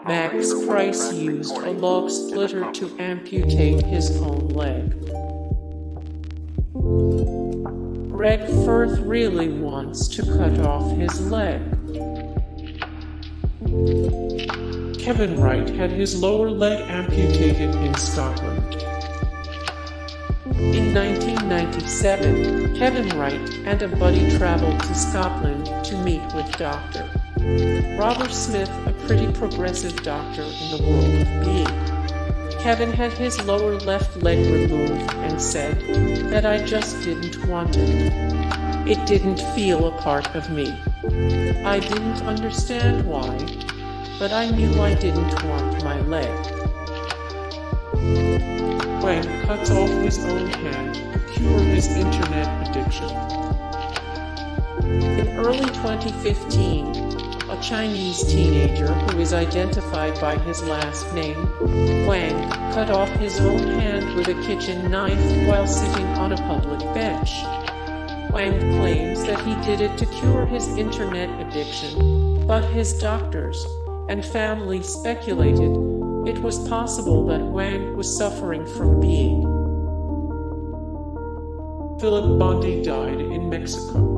Max Price used a log splitter to amputate his own leg. Greg Furth really wants to cut off his leg. Kevin Wright had his lower leg amputated in Scotland. In 1997, Kevin Wright and a buddy traveled to Scotland to meet with Dr. Robert Smith, a pretty progressive doctor in the world of Biid. Kevin had his lower left leg removed and said that I just didn't want it. It didn't feel a part of me. I didn't understand why, but I knew I didn't want my leg. Wang cuts off his own hand to cure his internet addiction. In early 2015, a Chinese teenager who is identified by his last name, Wang, cut off his own hand with a kitchen knife while sitting on a public bench. Wang claims that he did it to cure his internet addiction, but his doctors and family speculated it was possible that Wang was suffering from Biid. Philip Bondy died in Mexico.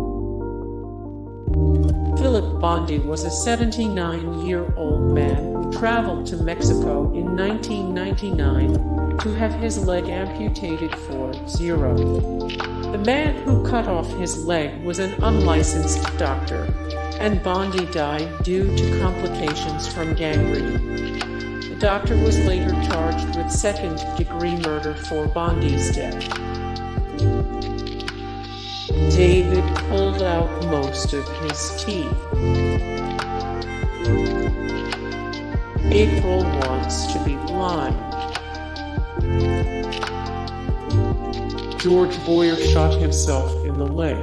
Philip Bondy was a 79-year-old man who traveled to Mexico in 1999 to have his leg amputated for zero. The man who cut off his leg was an unlicensed doctor, and Bondy died due to complications from gangrene. The doctor was later charged with second-degree murder for Bondy's death. David pulled out most of his teeth. April wants to be blind. George Boyer shot himself in the leg.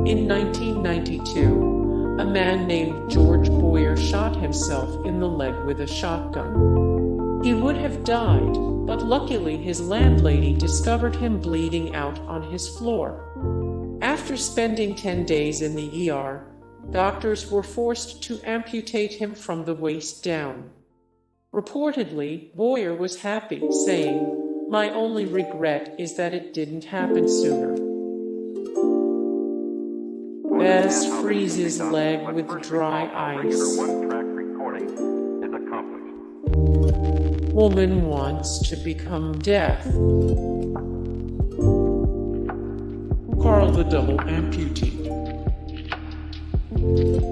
In 1992, a man named George Boyer shot himself in the leg with a shotgun. He would have died, but luckily his landlady discovered him bleeding out on his floor. After spending 10 days in the ER, doctors were forced to amputate him from the waist down. Reportedly, Boyer was happy, saying, "My only regret is that it didn't happen sooner." Baz freezes leg with dry ice. Woman wants to become deaf. Karl the double amputee.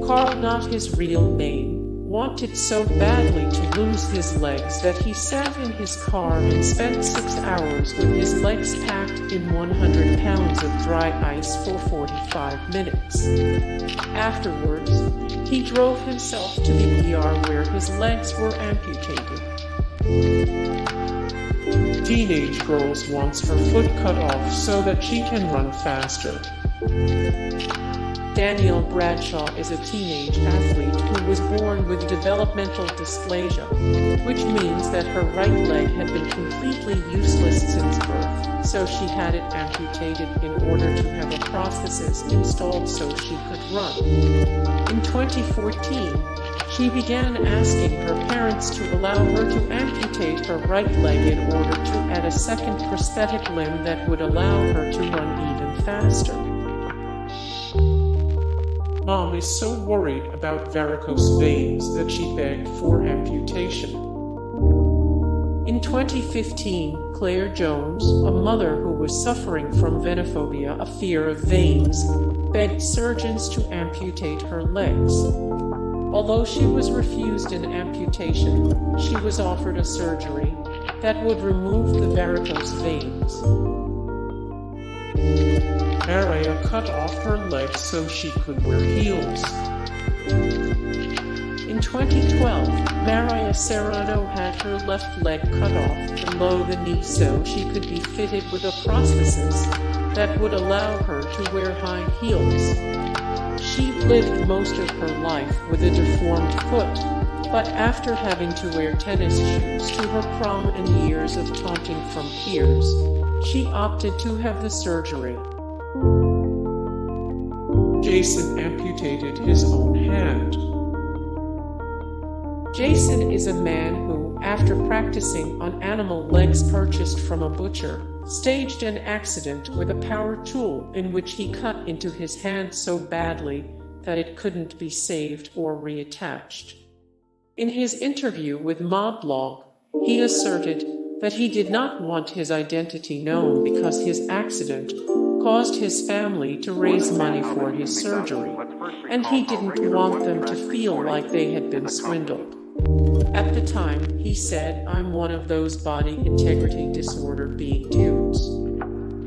Karl, not his real name, wanted so badly to lose his legs that he sat in his car and spent 6 hours with his legs packed in 100 pounds of dry ice for 45 minutes. Afterwards, he drove himself to the ER where his legs were amputated. Teenage girl wants her foot cut off so that she can run faster. Danielle Bradshaw is a teenage athlete who was born with developmental dysplasia, which means that her right leg had been completely useless since birth, so she had it amputated in order to have a prosthesis installed so she could run. In 2014, she began asking her parents to allow her to amputate her right leg in order to add a second prosthetic limb that would allow her to run even faster. Mom is so worried about varicose veins that she begged for amputation. In 2015, Claire Jones, a mother who was suffering from venophobia, a fear of veins, begged surgeons to amputate her legs. Although she was refused an amputation, she was offered a surgery that would remove the varicose veins. Mariah cut off her legs so she could wear heels. In 2012, Mariah Serrano had her left leg cut off below the knee so she could be fitted with a prosthesis that would allow her to wear high heels. She lived most of her life with a deformed foot, but after having to wear tennis shoes to her prom and years of taunting from peers, she opted to have the surgery. Jason amputated his own hand. Jason is a man who, after practicing on animal legs purchased from a butcher, staged an accident with a power tool in which he cut into his hand so badly that it couldn't be saved or reattached. In his interview with Moblog, he asserted that he did not want his identity known because his accident caused his family to raise money for his surgery, and he didn't want them to feel like they had been swindled. At the time, he said, "I'm one of those body integrity disorder Biid dudes.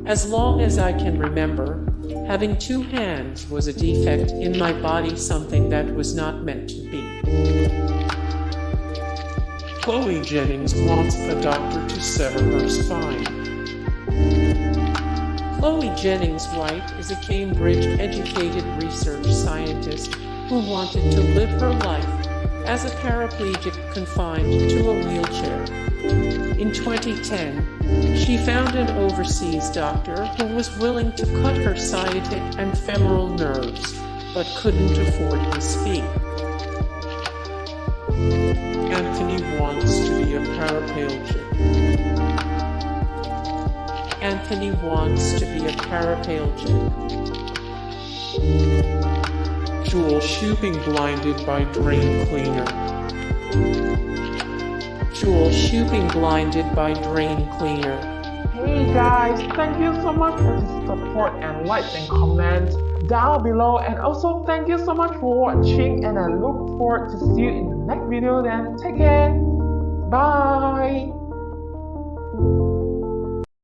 As long as I can remember, having two hands was a defect in my body, something that was not meant to be." Chloe Jennings wants a doctor to sever her spine. Chloe Jennings Wright is a Cambridge-educated research scientist who wanted to live her life as a paraplegic confined to a wheelchair. In 2010, she found an overseas doctor who was willing to cut her sciatic and femoral nerves, but couldn't afford his fee. Anthony wants to be a paraplegic. Anthony wants to be a paraplegic. Jewel Shuping blinded by drain cleaner. Jewel Shuping blinded by drain cleaner. Hey guys, thank you so much for the support and likes and comments down below, and also thank you so much for watching, and I look forward to see you in the next video. Then take care, bye.